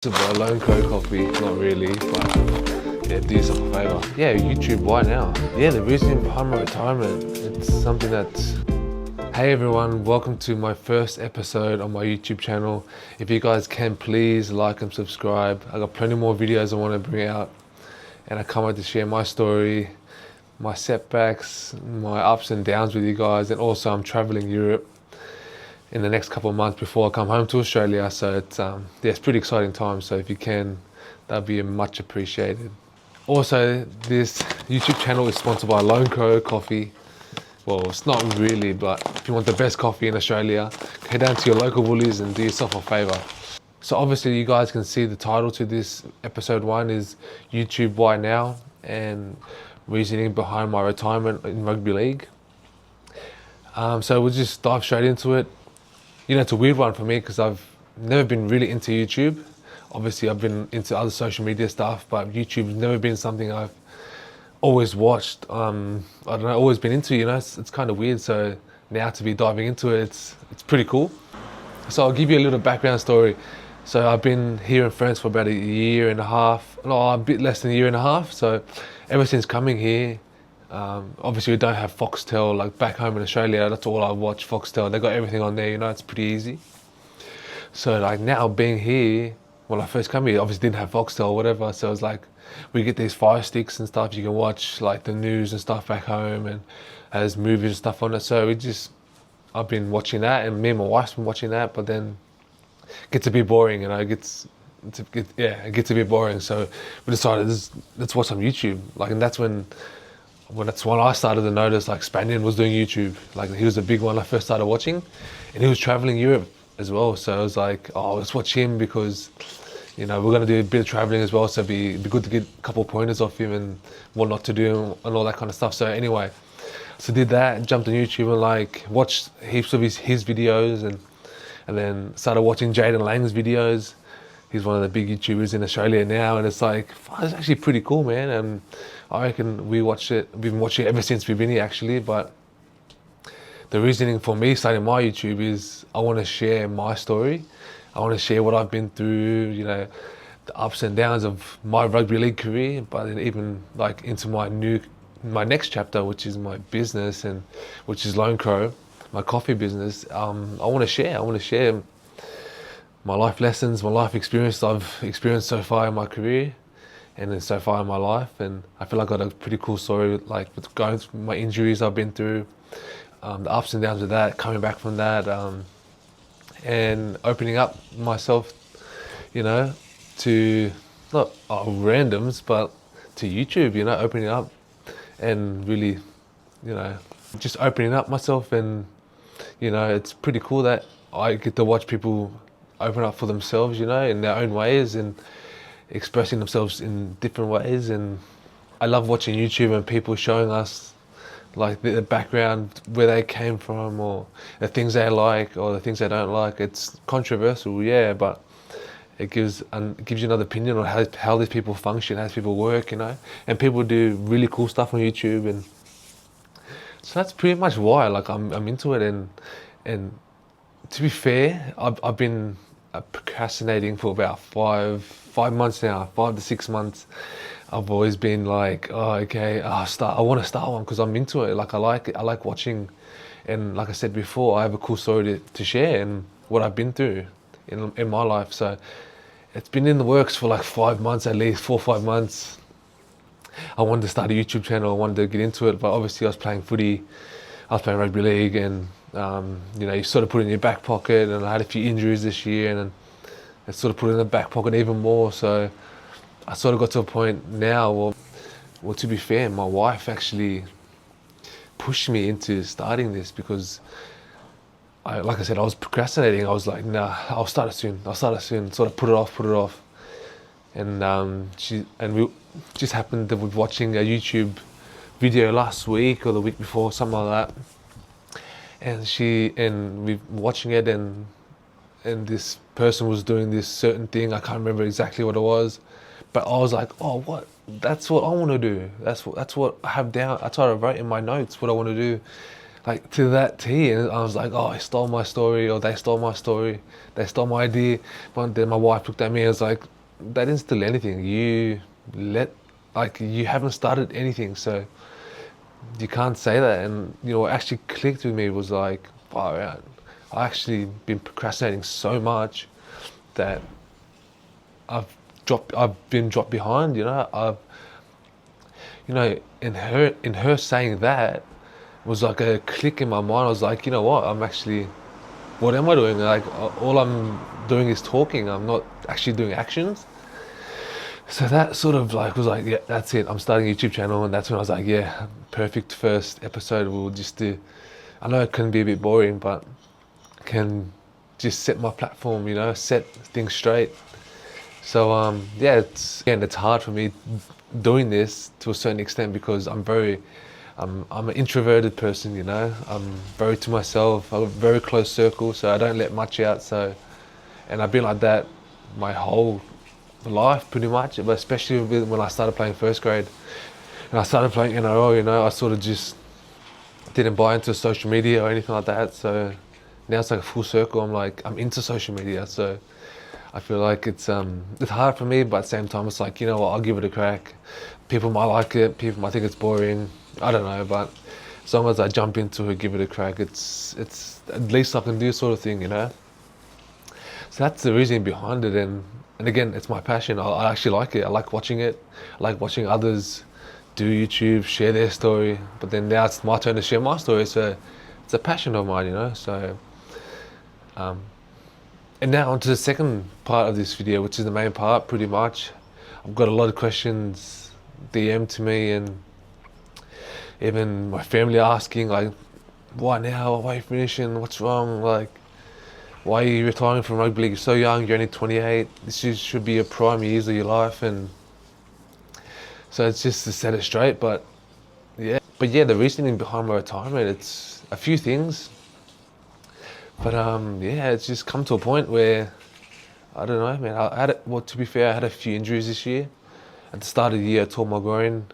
It's about Lone Crow coffee, not really, but yeah, do yourself a favour. Yeah, YouTube, why now? Yeah, the reason behind my retirement, it's something that's... Hey everyone, welcome to my first episode on my YouTube channel. If you guys can, please like and subscribe. I got plenty more videos I want to bring out, and I can't wait to share my story, my setbacks, my ups and downs with you guys, and also I'm traveling Europe in the next couple of months before I come home to Australia, so it's yeah, it's pretty exciting time. So if you can, that'd be much appreciated. Also, this YouTube channel is sponsored by Lone Crow Coffee. Well, it's not really, but if you want the best coffee in Australia, head down to your local Woolies and do yourself a favour. So obviously you guys can see the title to this episode 1 is YouTube Why Now, and reasoning behind my retirement in rugby league. So we'll just dive straight into it. You know, it's a weird one for me because I've never been really into YouTube. Obviously, I've been into other social media stuff, but YouTube's never been something I've always watched. I don't know, always been into, you know, it's kind of weird. So now to be diving into it, it's pretty cool. So I'll give you a little background story. So I've been here in France for about a year and a half, no, a bit less than a year and a half. So ever since coming here, obviously we don't have Foxtel like back home in Australia. That's all I watch, Foxtel. They got everything on there, you know, it's pretty easy. So like now being here, when I first come here, obviously didn't have Foxtel or whatever. So it's like we get these Fire Sticks and stuff. You can watch like the news and stuff back home, and has movies and stuff on it. So I've been watching that, and me and my wife's been watching that. But then it gets a bit boring, you know. It gets a bit boring. So we decided let's watch some YouTube. Like, and that's when I started to notice like Spaniard was doing YouTube. Like he was a big one I first started watching, and he was traveling Europe as well. So I was like, oh, let's watch him because, you know, we're gonna do a bit of traveling as well. So it'd be good to get a couple of pointers off him and what not to do and all that kind of stuff. So anyway, so did that, jumped on YouTube and like watched heaps of his videos, and then started watching Jaden Lang's videos. He's one of the big YouTubers in Australia now, and it's like, it's actually pretty cool, man. And I reckon we've been watching it ever since we've been here actually. But the reasoning for me starting my YouTube is I want to share my story. I want to share what I've been through, you know, the ups and downs of my rugby league career, but then even like into my next chapter, which is my business, and which is Lone Crow, my coffee business. I want to share my life lessons, my life experience I've experienced so far in my career, and then so far in my life. And I feel like I got a pretty cool story, like with going through my injuries I've been through, the ups and downs of that, coming back from that, and opening up myself, you know, to not randoms, but to YouTube, you know, opening up and really, you know, just opening up myself. And, you know, it's pretty cool that I get to watch people open up for themselves, you know, in their own ways and expressing themselves in different ways. And I love watching YouTube and people showing us like the background, where they came from, or the things they like or the things they don't like. It's controversial, yeah, but it gives you another opinion on how these people function, how these people work, you know. And people do really cool stuff on YouTube, and so that's pretty much why like I'm into it. And to be fair, I've been procrastinating for about 5 months now, 5 to 6 months. I've always been like, oh, okay, I want to start one because I'm into it. Like I like watching, and like I said before, I have a cool story to share and what I've been through in my life. So it's been in the works for like 5 months, at least 4 or 5 months. I wanted to start a YouTube channel. I wanted to get into it, but obviously I was playing footy, I was playing rugby league, and you know, you sort of put it in your back pocket. And I had a few injuries this year, and I sort of put it in the back pocket even more. So I sort of got to a point now, well, to be fair, my wife actually pushed me into starting this because like I said, I was procrastinating. I was like, nah, I'll start it soon. Sort of put it off. And we just happened to be watching a YouTube video last week or the week before, something like that. And we were watching it, and this person was doing this certain thing. I can't remember exactly what it was, but I was like, oh, what? That's what I want to do. That's what I have down. That's what I wrote in my notes, what I want to do. like to that T, and I was like, oh, he stole my story, or they stole my story, they stole my idea. But then my wife looked at me and was like, they didn't steal anything. You haven't started anything, so you can't say that. And what actually clicked with me was like, far out. I actually been procrastinating so much that I've been dropped behind. In her saying that was like a click in my mind. I was like, you know what? What am I doing? Like, all I'm doing is talking. I'm not actually doing actions. So that sort of like was like, yeah, that's it. I'm starting a YouTube channel, and that's when I was like, yeah, perfect first episode. We'll just do. I know it can be a bit boring, but can just set my platform, set things straight. So yeah, it's hard for me doing this to a certain extent because I'm an introverted person, I'm very to myself. I have a very close circle, so I don't let much out. And I've been like that my whole life pretty much, but especially when I started playing first grade and I started playing NRL, I sort of just didn't buy into social media or anything like that. So now it's like a full circle. I'm into social media, so I feel like it's hard for me, but at the same time it's like, I'll give it a crack. People might like it, people might think it's boring, I don't know, but as long as I jump into it, give it a crack, it's at least I can do sort of thing, So that's the reason behind it, and again, it's my passion. I actually like it. I like watching it. I like watching others do YouTube, share their story, but then now it's my turn to share my story, so it's a passion of mine, so and now onto the second part of this video, which is the main part pretty much. I've got a lot of questions DM to me, and even my family asking like, why now, why are you finishing, what's wrong, like why are you retiring from rugby league? You're so young, you're only 28, this should be your prime years of your life. And so it's just to set it straight. But yeah, the reasoning behind my retirement, it's a few things. But yeah, it's just come to a point where, I don't know, man. To be fair, I had a few injuries this year. At the start of the year, I tore my groin,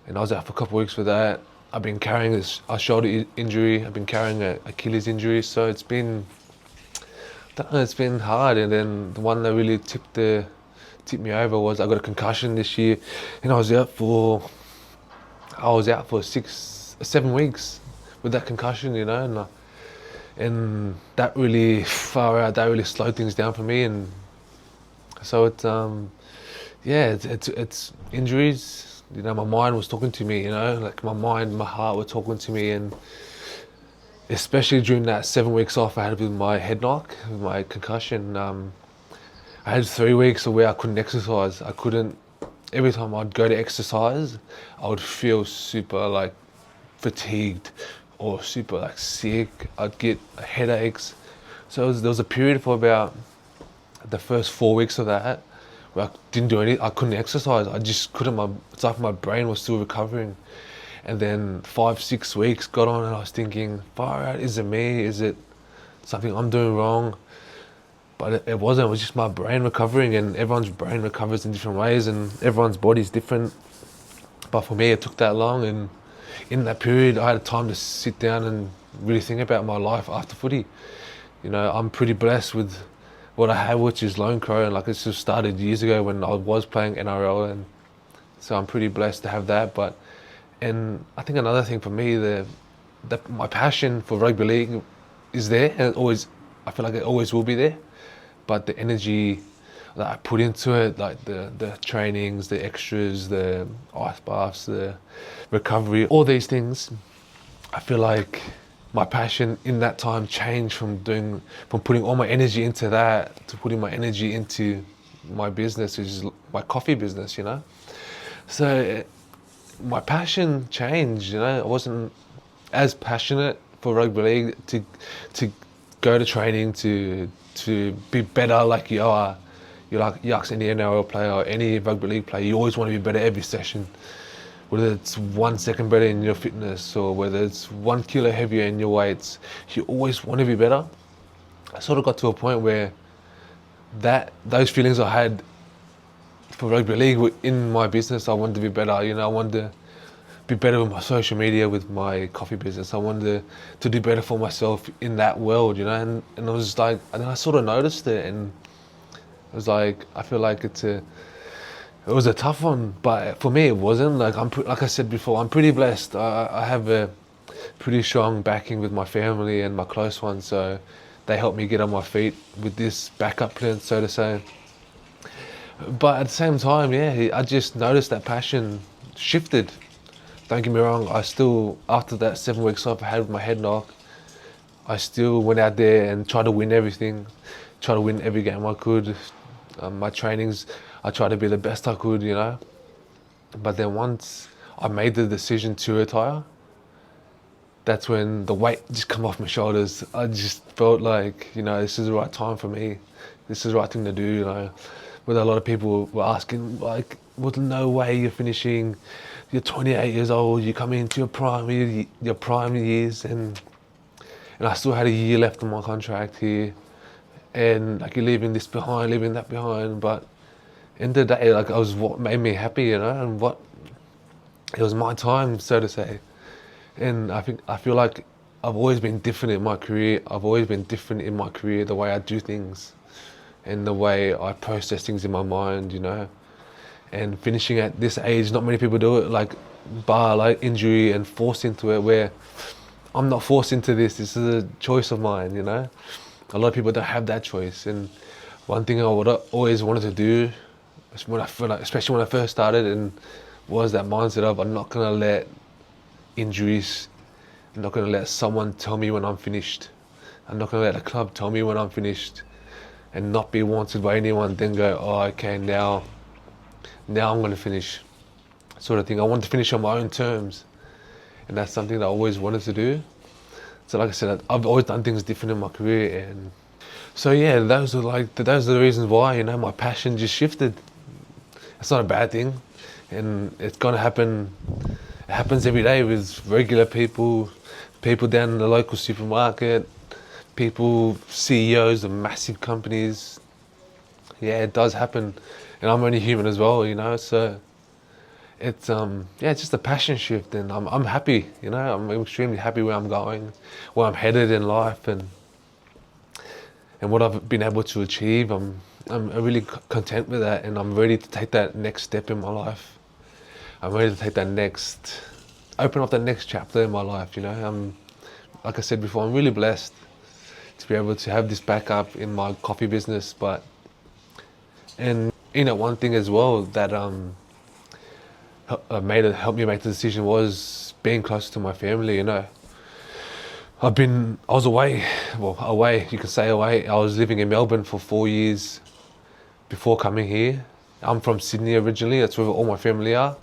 and I was out for a couple of weeks with that. I've been carrying a shoulder injury. I've been carrying an Achilles injury. So it's been hard. And then the one that really tipped me over was I got a concussion this year, and I was out for 7 weeks with that concussion, and that really slowed things down for me. And so it's it's injuries. My mind was talking to me, like my heart were talking to me. And especially during that 7 weeks off I had with my head knock, with my concussion, I had 3 weeks where I couldn't exercise. Every time I'd go to exercise, I would feel super like fatigued or super like sick. I'd get headaches. So there was a period for about the first 4 weeks of that where I didn't do anything. I couldn't exercise. I just couldn't. It's like my brain was still recovering. And then 5-6 weeks got on, and I was thinking, far out, is it me? Is it something I'm doing wrong? But it wasn't. It was just my brain recovering, and everyone's brain recovers in different ways, and everyone's body's different. But for me, it took that long, and in that period, I had time to sit down and really think about my life after footy. I'm pretty blessed with what I have, which is Lone Crow, and like it's just started years ago when I was playing NRL, and so I'm pretty blessed to have that. And I think another thing for me, my passion for rugby league is there, and I feel like it always will be there. But the energy that I put into it, like the trainings, the extras, the ice baths, the recovery, all these things, I feel like my passion in that time changed from putting all my energy into that to putting my energy into my business, which is my coffee business, So my passion changed, I wasn't as passionate for rugby league to go to training to be better like you are. You're like any NRL player or any rugby league player, you always want to be better every session. Whether it's 1 second better in your fitness or whether it's 1 kilo heavier in your weights, you always want to be better. I sort of got to a point where those feelings I had for rugby league were in my business. I wanted to be better, I wanted to be better with my social media, with my coffee business. I wanted to do better for myself in that world, you know. And I was just like, and then I sort of noticed it, and it was like, I feel like it was a tough one, but for me it wasn't. Like like I said before, I'm pretty blessed. I have a pretty strong backing with my family and my close ones, so they helped me get on my feet with this backup plan, so to say. But at the same time, yeah, I just noticed that passion shifted. Don't get me wrong, I still, after that 7 weeks off I had with my head knock, I still went out there and tried to win everything, tried to win every game I could. My trainings, I tried to be the best I could, you know. But then once I made the decision to retire, that's when the weight just come off my shoulders. I just felt like, you know, this is the right time for me. This is the right thing to do, you know. But a lot of people were asking, like, well, no way you're finishing, you're 28 years old, you're coming into your prime years, and I still had a year left on my contract here, and like you're leaving this behind, leaving that behind. But end of the day, like, I was what made me happy, you know, and what, it was my time, so to say. And I feel like I've always been different in my career. I've always been different in my career, the way I do things and the way I process things in my mind, you know. And finishing at this age, not many people do it, like, bar like injury and forced into it, where I'm not forced into this. This is a choice of mine, you know. A lot of people don't have that choice. And one thing I would always wanted to do, especially when I first started, and was that mindset of, I'm not gonna let injuries, I'm not gonna let someone tell me when I'm finished. I'm not gonna let a club tell me when I'm finished, and not be wanted by anyone, then go, oh, okay, now I'm gonna finish, sort of thing. I want to finish on my own terms, and that's something that I always wanted to do. So like I said, I've always done things different in my career, and so yeah, those are the reasons why, you know, my passion just shifted. It's not a bad thing, and it's gonna happen. It happens every day with regular people down in the local supermarket, people, CEOs of massive companies. Yeah, it does happen, and I'm only human as well, you know. So it's it's just a passion shift, and I'm happy, you know. I'm extremely happy where I'm going, where I'm headed in life, and what I've been able to achieve. I'm really content with that, and I'm ready to take that next step in my life. I'm ready to take that open up that next chapter in my life, you know. Like I said before, I'm really blessed to be able to have this backup in my coffee business. And you know, one thing as well that helped me make the decision was being closer to my family, you know. I was away, you could say away. I was living in Melbourne for 4 years before coming here. I'm from Sydney originally, that's where all my family are.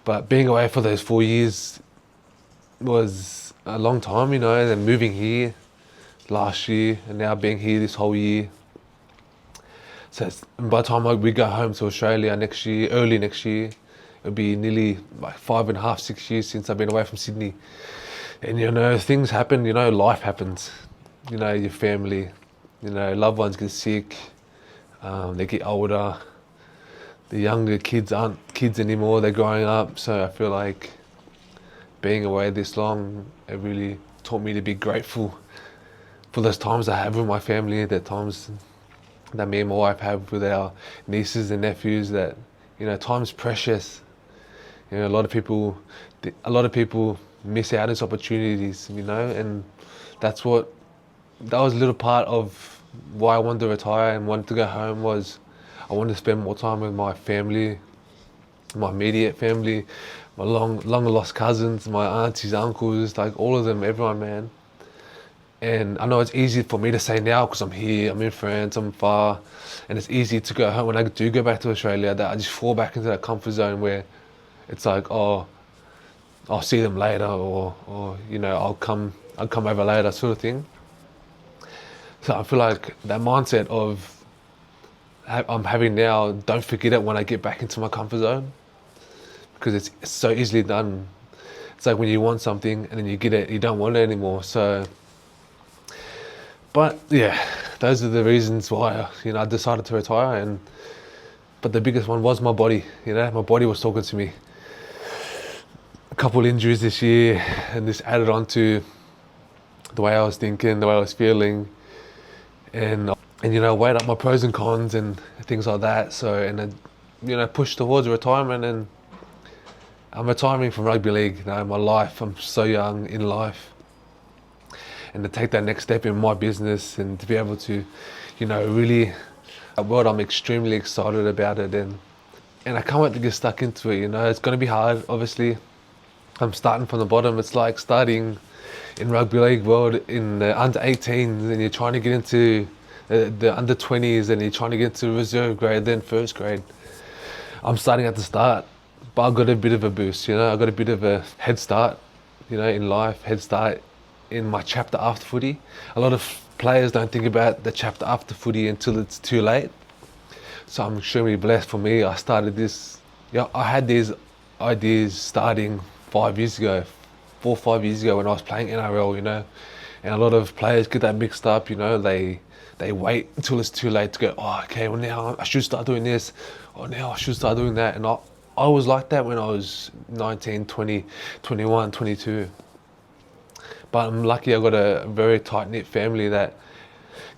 But being away for those 4 years was a long time, you know, and then moving here last year, and now being here this whole year. So by the time we go home to Australia early next year, it'll be nearly like 5.5, 6 years since I've been away from Sydney. And you know, things happen, you know, life happens. You know, your family, you know, loved ones get sick, they get older. The younger kids aren't kids anymore, they're growing up. So I feel like being away this long, it really taught me to be grateful for those times I have with my family, the times that me and my wife have with our nieces and nephews, that, you know, time's precious. You know, a lot of people miss out on these opportunities, you know, and that was a little part of why I wanted to retire and wanted to go home. Was I wanted to spend more time with my family, my immediate family, my long lost cousins, my aunties, uncles, like all of them, everyone, man. And I know it's easy for me to say now because I'm here, I'm in France, I'm far, and it's easy to go home when I do go back to Australia, that I just fall back into that comfort zone where it's like, oh, I'll see them later, or you know, I'll come over later, sort of thing. So I feel like that mindset of I'm having now, don't forget it when I get back into my comfort zone, because it's so easily done. It's like when you want something and then you get it, you don't want it anymore. So, but yeah, those are the reasons why, you know, I decided to retire. But the biggest one was my body. You know, my body was talking to me. a couple injuries this year, and this added on to the way I was thinking, the way I was feeling, and you know, weighed up my pros and cons and things like that. So, and then, you know, pushed towards retirement, and I'm retiring from rugby league. You know, my life, I'm so young in life, and to take that next step in my business and to be able to, you know, really, a world, I'm extremely excited about it, and I can't wait to get stuck into it. You know, it's going to be hard, obviously. I'm starting from the bottom. It's like starting in rugby league world in the under 18s, and you're trying to get into the under 20s, and you're trying to get to reserve grade, then first grade. I'm starting at the start, but I got a bit of a boost, you know. I got a bit of a head start, you know, in life, head start in my chapter after footy. A lot of players don't think about the chapter after footy until it's too late. So I'm extremely blessed. For me, I started this, yeah, I had these ideas starting 5 years ago, 4 or 5 years ago when I was playing NRL, you know. And a lot of players get that mixed up, you know. They wait until it's too late to go, oh, okay, well now I should start doing this, or now I should start doing that. And I was like that when I was 19, 20, 21, 22. But I'm lucky I got a very tight-knit family that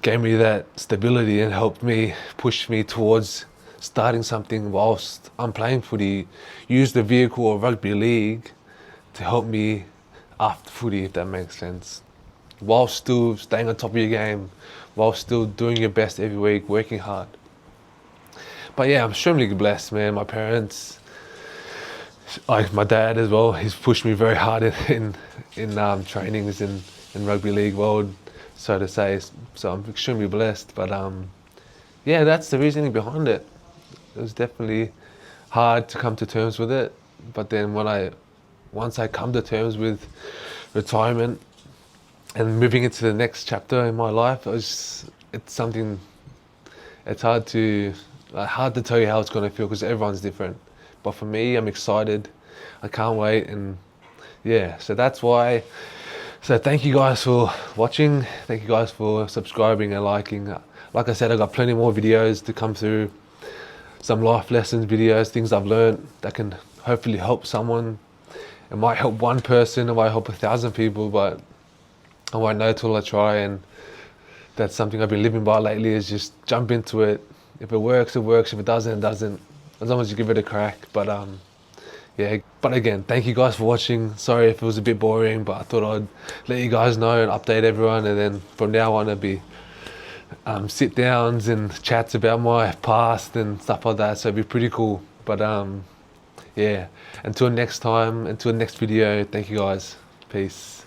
gave me that stability and helped me, push me towards starting something whilst I'm playing footy. Use the vehicle of rugby league to help me after footy, if that makes sense. While still staying on top of your game, while still doing your best every week, working hard. But yeah, I'm extremely blessed, man. My parents, like my dad as well, he's pushed me very hard in trainings in rugby league world, so to say. So I'm extremely blessed. But yeah, that's the reasoning behind it. It was definitely hard to come to terms with it, but then once I come to terms with retirement and moving into the next chapter in my life, it's hard to tell you how it's going to feel, because everyone's different. But for me, I'm excited. I can't wait, and yeah, so that's why. So thank you guys for watching. Thank you guys for subscribing and liking. Like I said, I've got plenty more videos to come through. Some life lessons videos, things I've learned that can hopefully help someone. It might help one person, it might help 1,000 people, but I won't know till I try. And that's something I've been living by lately, is just jump into it. If it works, it works. If it doesn't, it doesn't. As long as you give it a crack. But yeah, but again, thank you guys for watching. Sorry if it was a bit boring, but I thought I'd let you guys know and update everyone. And then from now on, it'll be sit downs and chats about my past and stuff like that. So it'd be pretty cool. But yeah, until next time, until next video, thank you guys. Peace.